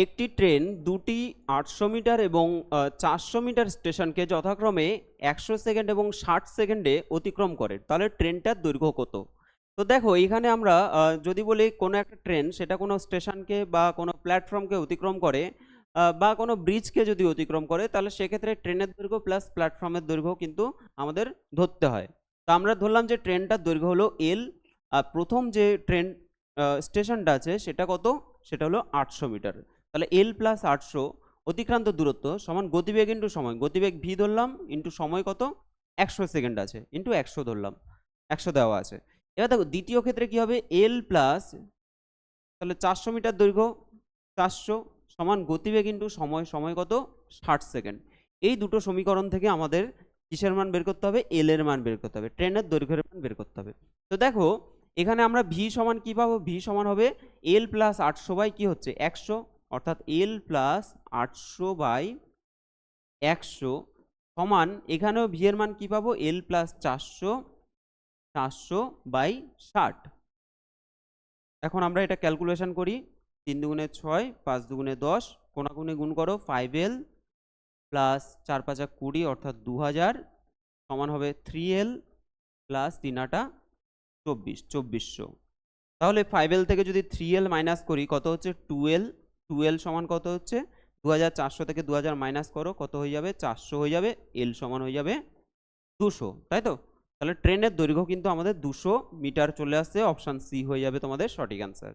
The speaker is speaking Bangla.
একটি ট্রেন দুটি 800 মিটার এবং 400 মিটার স্টেশনকে যথাক্রমে 100 সেকেন্ড এবং 60 সেকেন্ডে অতিক্রম করে, তাহলে ট্রেনটার দৈর্ঘ্য কত? তো দেখো এখানে আমরা যদি বলি কোনো একটা ট্রেন সেটা কোনো স্টেশনকে বা কোনো প্ল্যাটফর্মকে অতিক্রম করে বা কোনো ব্রিজকে যদি অতিক্রম করে, তাহলে সেক্ষেত্রে ট্রেনের দৈর্ঘ্য প্লাস প্ল্যাটফর্মের দৈর্ঘ্য কিন্তু আমাদের ধরতে হয়। তো আমরা ধরলাম যে ট্রেনটার দৈর্ঘ্য হলো এল, আর প্রথম যে ট্রেন স্টেশনটা আছে সেটা কত? সেটা হলো 800 মিটার। তাহলে এল প্লাস 800 অতিক্রান্ত দূরত্ব সমান গতিবেগ ইন্টু সময়, গতিবেগ ভি ধরলাম ইন্টু সময় কত? 100 সেকেন্ড আছে ইন্টু 100 ধরলাম, 100 দেওয়া আছে। এবার দেখো দ্বিতীয় ক্ষেত্রে কি হবে, এল প্লাস তাহলে 400 মিটার দৈর্ঘ্য 400 সমান গতিবেগ ইন্টু সময়, সময় কত? 60 সেকেন্ড। এই দুটো সমীকরণ থেকে আমাদের কিসের মান বের করতে হবে? এল এর মান বের করতে হবে, ট্রেনের দৈর্ঘ্যের মান বের করতে হবে। তো দেখো এখানে আমরা ভি সমান কি পাবো? ভি সমান হবে এল প্লাস 800 বাই কি হচ্ছে 100, অর্থাৎ এল প্লাস 800 বাই 100 সমান এখানেও ভি এর মান কি পাবো? এল প্লাস 400, 400 বাই 60। এখন আমরা এটা ক্যালকুলেশন করি, 3 দুগুণে 6, 5 দুগুণে 10, কোনাকুনি গুণ করো, 5L প্লাস 4 5 20 অর্থাৎ 2000 সমান হবে 3L প্লাস 3 8 24, 2400। তাহলে 5L থেকে যদি 3L মাইনাস করি কত হচ্ছে? 2L। 2L সমান কত হচ্ছে? 2400 থেকে 2000 মাইনাস করো, কত হয়ে যাবে? 400 হয়ে যাবে। L সমান হয়ে যাবে 200, তাই তো? তাহলে ট্রেনের দৈর্ঘ্য কিন্তু আমাদের 200 মিটার চলে আসছে, অপশান সি হয়ে যাবে তোমাদের সঠিক অ্যান্সার।